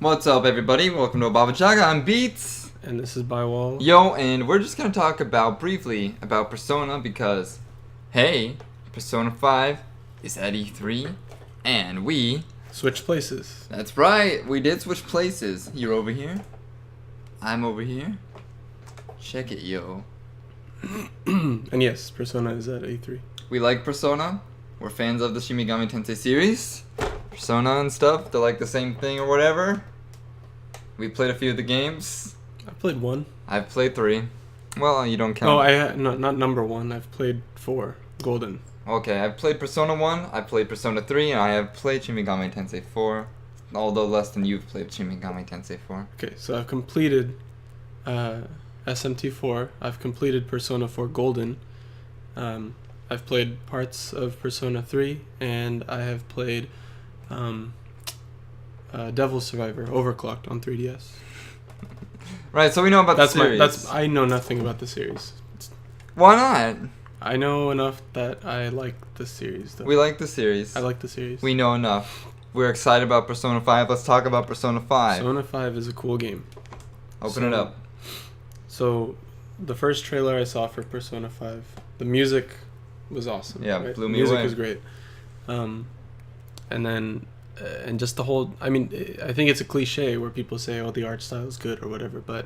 What's up, everybody? Welcome to Obabo Jagga. I'm Beats. And this is Bywall. Yo, and we're just going to talk briefly about Persona because, hey, Persona 5 is at E3, and we... Switch places. That's right, we did switch places. You're over here. I'm over here. Check it, yo. And yes, Persona is at E3. We like Persona. We're fans of the Shin Megami Tensei series. Persona and stuff, they're like the same thing or whatever. We played a few of the games. I played 1. I've played 3. Well, you don't count. Oh, not number 1. I've played 4. Golden. Okay, I've played Persona 1, I played Persona 3, and I have played Shin Megami Tensei 4. Although less than you've played Shin Megami Tensei 4. Okay, so I've completed SMT4. I've completed Persona 4 Golden. I've played parts of Persona 3, and I have played Devil Survivor Overclocked on 3DS. Right, so we know about the series. I know nothing about the series. Why not? I know enough that I like the series, though. We like the series. I like the series. We know enough. We're excited about Persona 5. Let's talk about Persona 5. Persona 5 is a cool game. Open it up. So, the first trailer I saw for Persona 5, the music was awesome. Yeah, right? blew me away. Music was great. And then, and just the whole, I mean, I think it's a cliche where people say, oh, the art style is good or whatever, but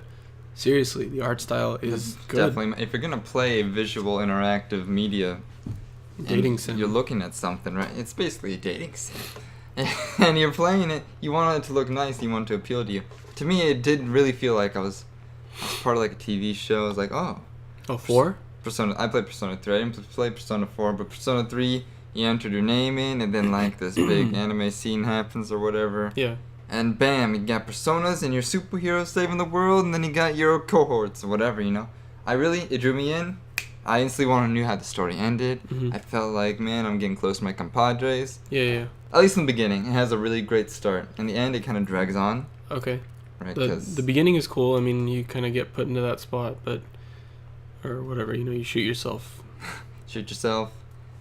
seriously, the art style is good. Definitely. If you're going to play visual interactive media, dating sim. You're looking at something, right? It's basically a dating sim. And you're playing it, you want it to look nice, you want it to appeal to you. To me, it did really feel like I was part of like a TV show. I was like, oh. Oh, 4? Persona. I played Persona 3. I didn't play Persona 4, but Persona 3, you entered your name in, and then like this big anime scene happens or whatever. Yeah. And bam, you got personas and your superheroes saving the world, and then you got your cohorts or whatever, you know. It drew me in. I instantly wanted to know how the story ended. Mm-hmm. I felt like, man, I'm getting close to my compadres. Yeah. At least in the beginning, it has a really great start. In the end, it kind of drags on. Okay. Right, the beginning is cool. I mean, you kind of get put into that spot, or whatever, you know, you shoot yourself. Shoot yourself,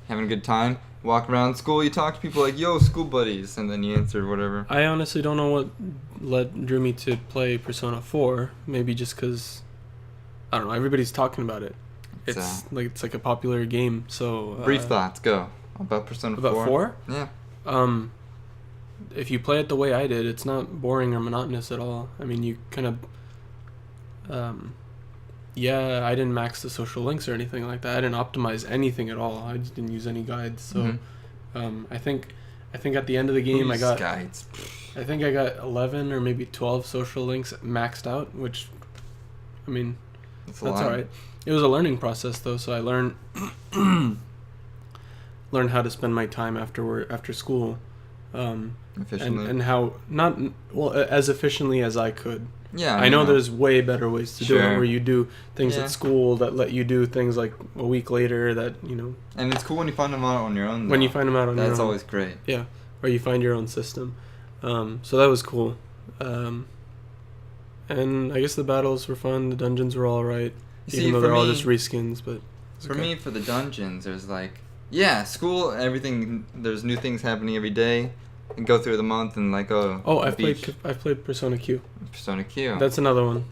having a good time. Walk around school, you talk to people like, yo, school buddies, and then you answer whatever. I honestly don't know what drew me to play Persona 4. Maybe just because, I don't know, everybody's talking about it. It's like a popular game, so... Brief thoughts, go. About Persona 4. About 4? Yeah. If you play it the way I did, it's not boring or monotonous at all. I mean, you kind of... I didn't max the social links or anything like that. I didn't optimize anything at all. I just didn't use any guides. So, I think at the end of the game, I got guides. I think I got 11 or maybe 12 social links maxed out, which, I mean, that's all right. It was a learning process though, so I learned how to spend my time after school, efficiently, and how as efficiently as I could. Yeah, I know there's way better ways to do it, where you do things Yeah. at school that let you do things like a week later that, you know. And it's cool when you find them out on your own. When you find them out on your own. That's always great. Yeah, or you find your own system. So that was cool. And I guess the battles were fun. The dungeons were all right, even though they're all just reskins. But for me, for the dungeons, there's like, school, everything. There's new things happening every day. And go through the month and like I've played Persona Q. Persona Q. That's another one.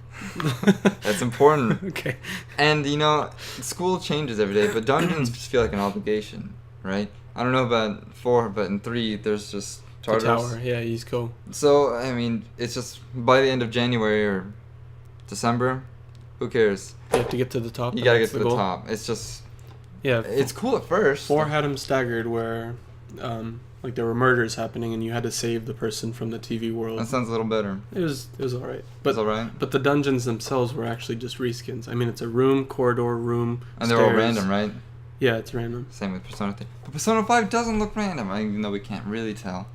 That's important. Okay. And you know, school changes every day, but dungeons just feel like an obligation, right? I don't know about 4, but in 3 there's just Tartarus. The tower, yeah, he's cool. So I mean, it's just by the end of January or December, who cares? You have to get to the top. You gotta get to the top. It's just it's cool at first. 4 had him staggered where like there were murders happening and you had to save the person from the TV world. That sounds a little better. It was alright. But it's alright. But the dungeons themselves were actually just reskins. I mean, it's a room, corridor, room, and stairs. they're all random, right? Yeah, it's random. Same with Persona 3. But Persona 5 doesn't look random, even though we can't really tell.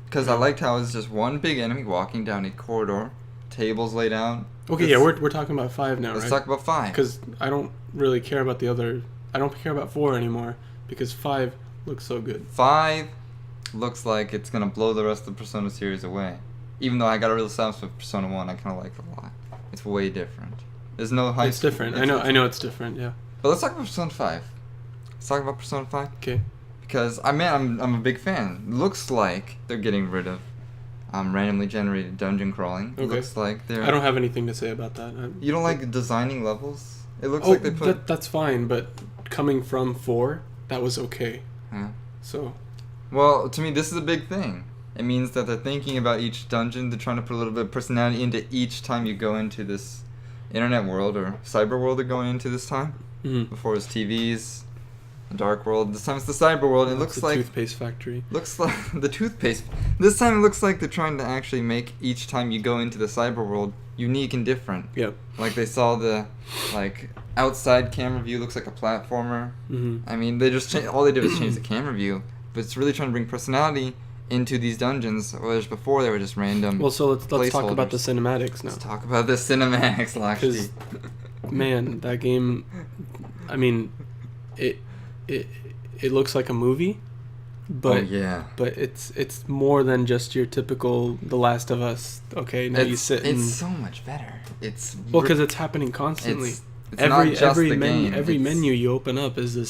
Because I liked how it's just one big enemy walking down a corridor, tables laid out. Okay, we're talking about 5 now, Let's right? talk about 5. Because I don't really care about the other... I don't care about 4 anymore, because 5 looks so good. 5 looks like it's going to blow the rest of the Persona series away. Even though I got a real sense with Persona 1, I kind of like it a lot. It's way different. There's no high... It's different. I know it's different, yeah. But let's talk about Persona 5. Let's talk about Persona 5. Okay. Because I'm a big fan. Looks like they're getting rid of randomly generated dungeon crawling. It Okay. looks like they're... I don't have anything to say about that. You don't like designing levels? It looks like they put... that's fine, but coming from 4, that was okay. Yeah. So... Well, to me, this is a big thing. It means that they're thinking about each dungeon. They're trying to put a little bit of personality into each time you go into this internet world or cyber world they're going into this time. Mm-hmm. Before it was TVs, the dark world. This time it's the cyber world. It looks the like... toothpaste factory. Looks like the toothpaste. This time it looks like they're trying to actually make each time you go into the cyber world unique and different. Yep. Like they saw the outside camera view looks like a platformer. Mm-hmm. I mean, they just all they did was change the camera view, but it's really trying to bring personality into these dungeons, whereas before they were just random. Well, so let's talk about the placeholders. cinematics now. Let's talk about the cinematics, Lakshmi. Man, that game, I mean, it looks like a movie, but Oh yeah. but it's more than just your typical The Last of Us. Okay, now you sit and It's so much better. It's because it's happening constantly. It's not just every the menu game. every It's- menu you open up is a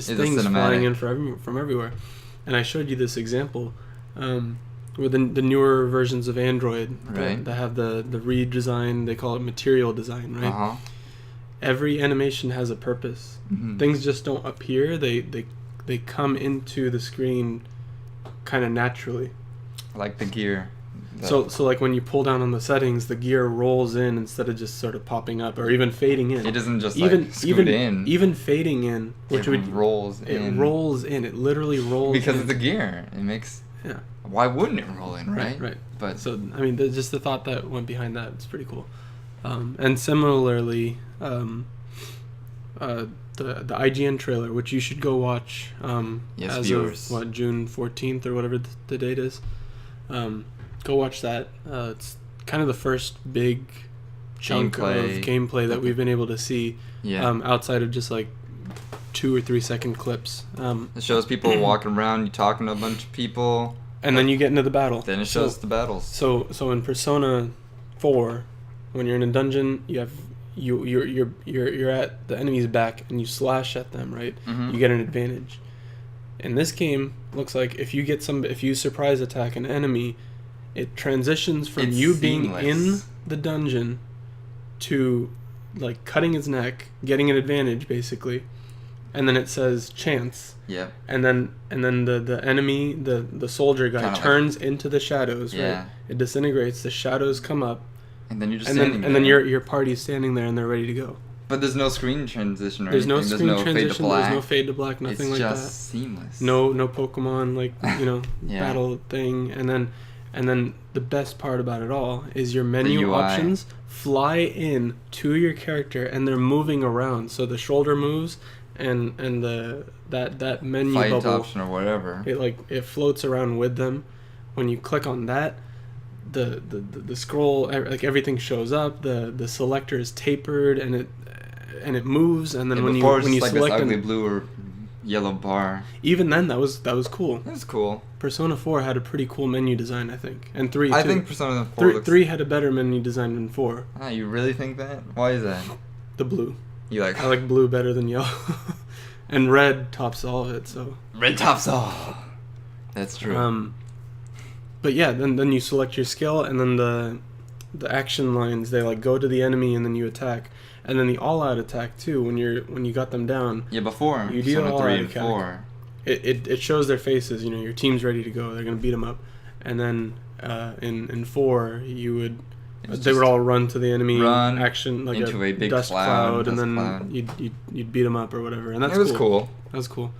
things cinematic. flying in from everywhere. And I showed you this example with the newer versions of Android Right. that have the redesign. They call it material design, right? Uh-huh. Every animation has a purpose. Mhm. Things just don't appear. They come into the screen kind of naturally. Like the gear. So like when you pull down on the settings, the gear rolls in instead of just sort of popping up or even fading in. It doesn't just scoot in. Even fading in, which it would rolls in. it rolls in. It literally rolls because in. it's a gear. It makes. Yeah. Why wouldn't it roll in, right? Right. But So I mean, just the thought that went behind that is pretty cool. And similarly, the IGN trailer, which you should go watch Yes, as viewers. of June 14th or whatever the date is. Go watch that. It's kind of the first big chunk of gameplay that we've been able to see yeah, outside of just like 2 or 3 second clips. it shows people walking around, you talking to a bunch of people, And then you get into the battle. then it shows the battles. So in Persona 4, when you're in a dungeon, you have you're at the enemy's back and you slash at them, right? Mhm. You get an advantage. In this game, looks like if you surprise attack an enemy, it transitions from It's you being in seamless. the dungeon to like cutting his neck, getting an advantage basically. And then it says chance. Yep. And then the enemy, the soldier guy Kinda turns into the shadows, Yeah. right? It disintegrates, the shadows come up, And then you're just and standing then there. your party's standing there and they're ready to go. But there's no screen transition or There's no anything. screen There's no transition, fade to black. there's no fade to black, nothing it's like just that. seamless. No Pokemon like, Yeah. battle thing. And then the best part about it all is your menu UI. options fly in to your character and they're moving around. So the shoulder moves and that menu Fight bubble, option or whatever. it floats around with them. When you click on that, the scroll, like everything shows up. The selector is tapered and it moves. And then Yeah, when you before it was just like select this ugly an, blue or yellow bar. even then that was cool. It was cool. Persona 4 had a pretty cool menu design, I think, and 3 I too. think Persona 4 looks... 3 had a better menu design than 4. Ah, you really think that? Why is that? The blue. You like... I like blue better than yellow, and red tops all of it. So. Red tops all. That's true. But yeah, then you select your skill, and then the action lines, they like go to the enemy and then you attack, and then the all-out attack too. When you got them down, Yeah, before you deal Persona all 3 out and attack. 4. it shows their faces. Your team's ready to go. They're gonna beat them up, and then in 4 you would. It's They would just all run to the enemy, run action like into a big dust cloud, and dust then cloud. you'd beat them up or whatever, and that's It was cool. That was cool.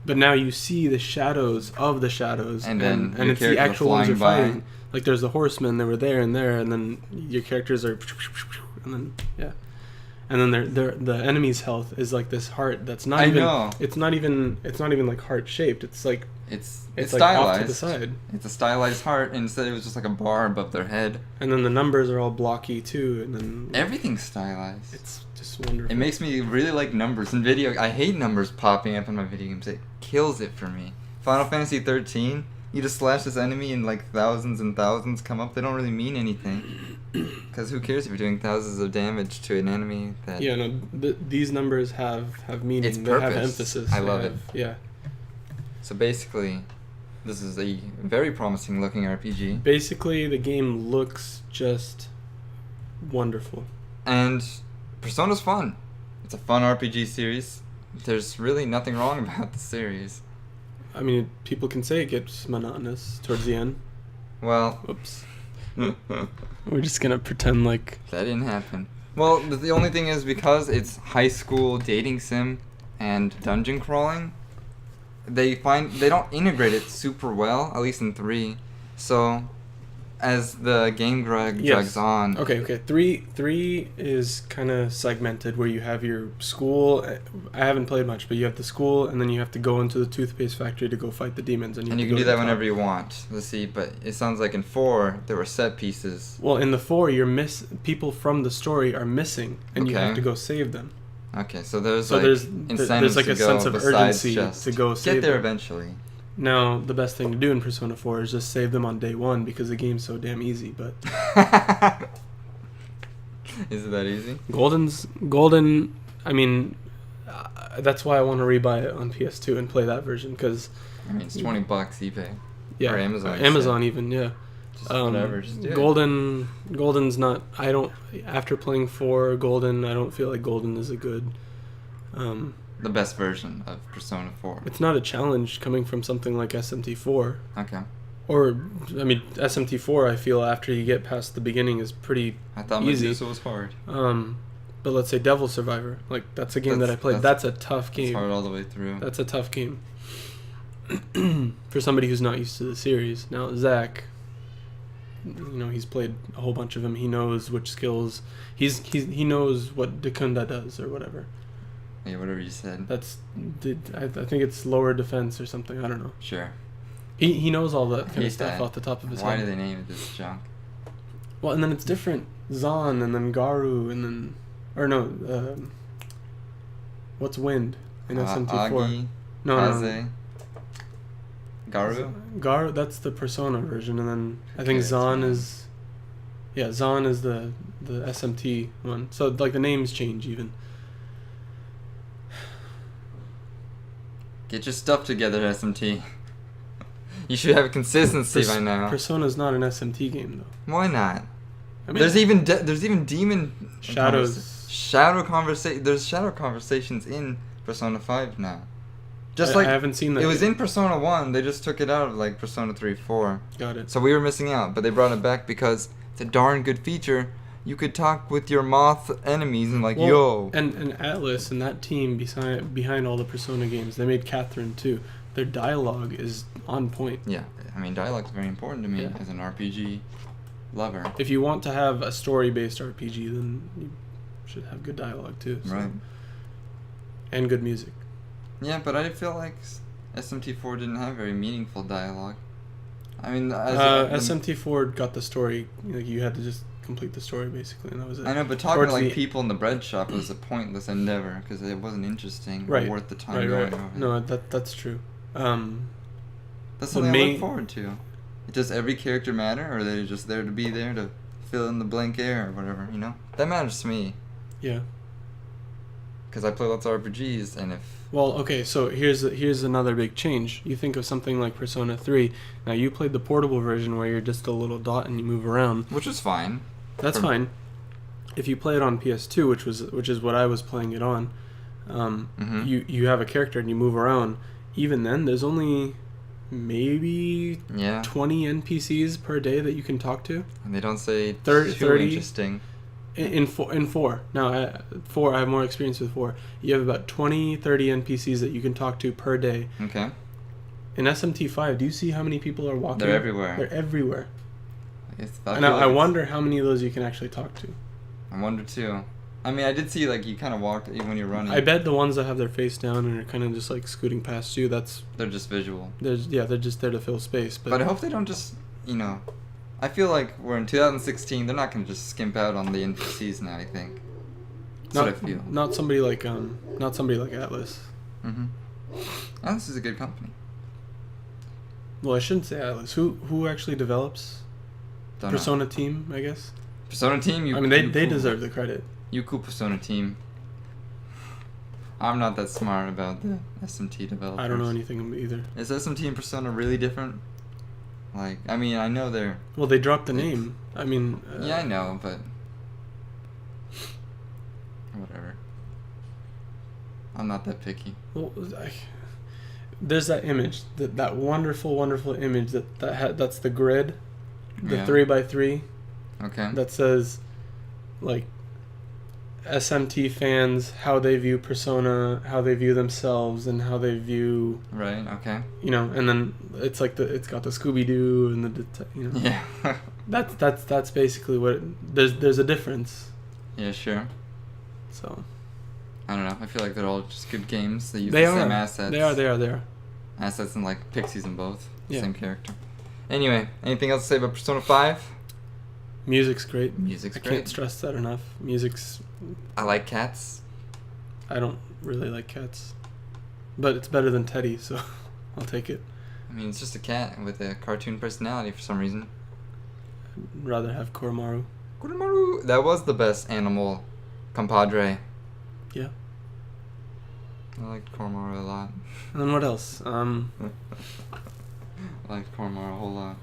But now you see the shadows of the shadows, And then your it's the characters are actual ones you're flying by. fighting. Like there's the horsemen, they were there, and then your characters are, and then yeah, and then the enemy's health is like this heart that's not I even. know. It's not even like heart shaped. It's like It's like stylized. off to the side. It's a stylized heart, and instead it was just like a bar above their head. And then the numbers are all blocky too, and then Everything's stylized. it's just wonderful. It makes me really like numbers in video. I hate numbers popping up in my video games. It kills it for me. Final Fantasy 13, you just slash this enemy and like thousands and thousands come up. They don't really mean anything. Because who cares if you're doing thousands of damage to an enemy that... Yeah, no, these numbers have meaning. It's they have purpose. emphasis. I They love have- it. Yeah. So basically, This is a very promising looking RPG. Basically, the game looks just wonderful. And Persona's fun. It's a fun RPG series. There's really nothing wrong about the series. I mean, people can say it gets monotonous towards the end. Well, Oops. We're just gonna pretend like that didn't happen. Well, the only thing is because it's high school dating sim and dungeon crawling, they don't integrate it super well, at least in 3. So, as the game drags on... Okay. Three is kind of segmented where you have your school. I haven't played much, but you have the school, and then you have to go into the toothpaste factory to go fight the demons. And you can do that whenever you want. Let's see, but it sounds like in 4, there were set pieces. Well, in the 4, people from the story are missing, and you have to go save them. Okay, so there's there's incentives like to a go sense of besides urgency just to go save get there them. eventually. Now, the best thing to do in Persona 4 is just save them on day 1 because the game's so damn easy, but... Is it that easy? Golden, I mean, that's why I want to rebuy it on PS2 and play that version, because... I mean, it's $20 eBay. Yeah, or Amazon. Amazon even, yeah. Just whatever, just do it. Golden's not... After playing 4 Golden, I don't feel like Golden is a good... the best version of Persona 4. It's not a challenge coming from something like SMT4. Okay. Or, I mean, SMT4, I feel after you get past the beginning is pretty I thought easy. Medusa was hard. But let's say Devil Survivor, like that's a game that I played. That's a tough game. It's hard all the way through. That's a tough game for somebody who's not used to the series. Now Zach, he's played a whole bunch of them. He knows which skills. He knows what Dekunda does or whatever. Yeah, whatever you said. I think it's lower defense or something. I don't know. Sure. He knows all that kind of stuff off the top of his head. Why do they name it this junk? Well, and then it's different. Zan and then Garu and then... Or no, what's Wind in SMT4? Agi, no. Garu? Garu, that's the Persona version, and then I think Zan is... Yeah, Zan is the SMT one. So, like, the names change even. Get your stuff together, SMT. You should have consistency by now. Persona's not an SMT game, though. Why not? I mean, there's even demon shadows. There's shadow conversations in Persona 5 now. I haven't seen that. It was in Persona 1. They just took it out of like Persona 3, 4. Got it. So we were missing out, but they brought it back because it's a darn good feature. You could talk with your moth enemies and yo. And Atlas and that team behind all the Persona games, they made Catherine too. Their dialogue is on point. Yeah, I mean dialogue is very important to me as an RPG lover. If you want to have a story-based RPG, then you should have good dialogue too. So. Right. And good music. Yeah, but I feel like SMT4 didn't have very meaningful dialogue. I mean, SMT4 got the story. You had to just complete the story basically, and that was it. I know, but talking to people in the bread shop was a pointless endeavor because it wasn't interesting or worth the time going over. No, that's true. That's something I look forward to. Does every character matter, or are they just there to be there to fill in the blank air or whatever? That matters to me. Yeah. Because I play lots of RPGs, and if... Well, okay, so here's another big change. You think of something like Persona 3. Now, you played the portable version where you're just a little dot and you move around. Which is fine. That's fine. If you play it on PS2, which is what I was playing it on, you have a character and you move around. Even then, there's only maybe 20 NPCs per day that you can talk to. And they don't say 30 interesting. In 4. Now, 4, I have more experience with 4. You have about 20, 30 NPCs that you can talk to per day. Okay. In SMT5, do you see how many people are walking? They're everywhere. They're everywhere. And I wonder how many of those you can actually talk to. I wonder too. I mean, I did see you kind of walked even when you're running. I bet the ones that have their face down and are kind of just scooting past you, they're just visual. They're just there to fill space. But I hope they don't just I feel like we're in 2016. They're not going to just skimp out on the NPCs now. I think. That's what I feel. Not somebody like Atlas. Mm-hmm. Atlas is a good company. Well, I shouldn't say Atlas. Who actually develops? Persona Team, I guess. Persona Team. They deserve the credit. Yuku Persona Team. I'm not that smart about the SMT developers. I don't know anything either. Is SMT and Persona really different? Like, I mean, I know they're... Well, they dropped the name. I mean... yeah, I know, but... whatever. I'm not that picky. Well, there's that image, that wonderful, wonderful image that's the grid, the 3x3. Okay. That says, like, SMT fans, how they view Persona, how they view themselves, and how they view... Right, okay. You know, and then it's like it's got the Scooby-Doo and the... You know. Yeah. That's basically what... There's a difference. Yeah, sure. So... I don't know. I feel like they're all just good games. They use They the are. same assets. They are. Assets and like pixies in both. Yeah. Same character. Anyway, anything else to say about Persona 5? Music's great. Music's I great. can't stress that enough. Music's... I like cats. I don't really like cats. But it's better than Teddy, so I'll take it. I mean, it's just a cat with a cartoon personality for some reason. I'd rather have Koromaru. Koromaru! That was the best animal compadre. Yeah. I liked Koromaru a lot. And then what else? I liked Koromaru a whole lot.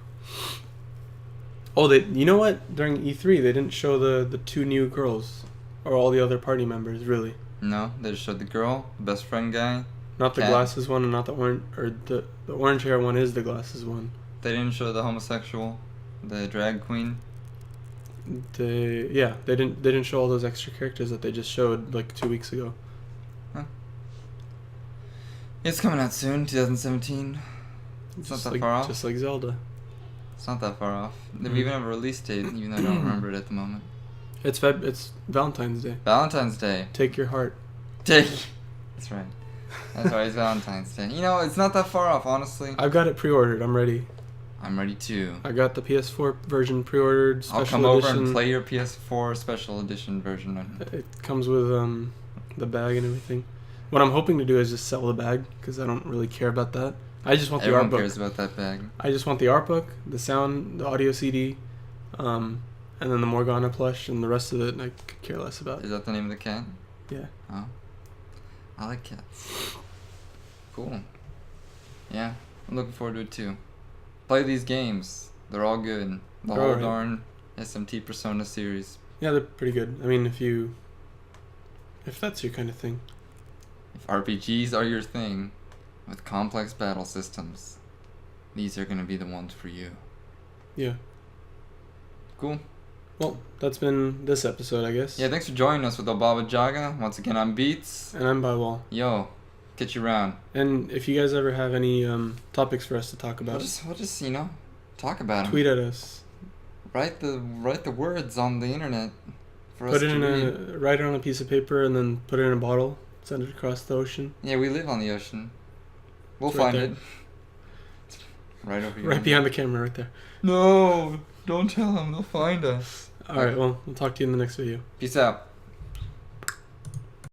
Oh, you know what? During E3, they didn't show the two new girls. Or all the other party members, really. No, they just showed the girl, the best friend guy. Not the cat. glasses one and not the orange... Or the orange hair one is the glasses one. They didn't show the homosexual, the drag queen. They didn't show all those extra characters that they just showed like 2 weeks ago. Huh. It's coming out soon, 2017. It's not that far off. Just like Zelda. It's not that far off. They even have a release date, even though I don't remember it at the moment. It's Valentine's Day. Valentine's Day. Take your heart. That's right. That's right, it's Valentine's Day. You know, it's not that far off, honestly. I've got it pre-ordered. I'm ready. I'm ready too. I got the PS4 version pre-ordered. Special I'll come edition. over and play your PS4 special edition version. It comes with the bag and everything. What I'm hoping to do is just sell the bag because I don't really care about that. I just want Everyone the art cares book. about that bag. I just want the art book, the sound, the audio CD, and then the Morgana plush, and the rest of it I could care less about. Is that the name of the cat? Yeah. Oh. I like cats. Cool. Yeah, I'm looking forward to it too. Play these games. They're all good. The They're whole alright. darn SMT Persona series. Yeah, they're pretty good. I mean, if that's your kind of thing. If RPGs are your thing, with complex battle systems, these are going to be the ones for you. Yeah. Cool. Well, that's been this episode, I guess. Yeah, thanks for joining us with Obabo Jagga. Once again, I'm Beats. And I'm Bywall. Yo, get you around. And if you guys ever have any topics for us to talk about, We'll just talk about them. tweet at us. Write the words on the internet for us Put it to read. write it on a piece of paper and then put it in a bottle. Send it across the ocean. Yeah, we live on the ocean. We'll It's right find there. it. Right over here. Right behind the camera, right there. No, don't tell them. They'll find us. All right. Well, we'll talk to you in the next video. Peace out.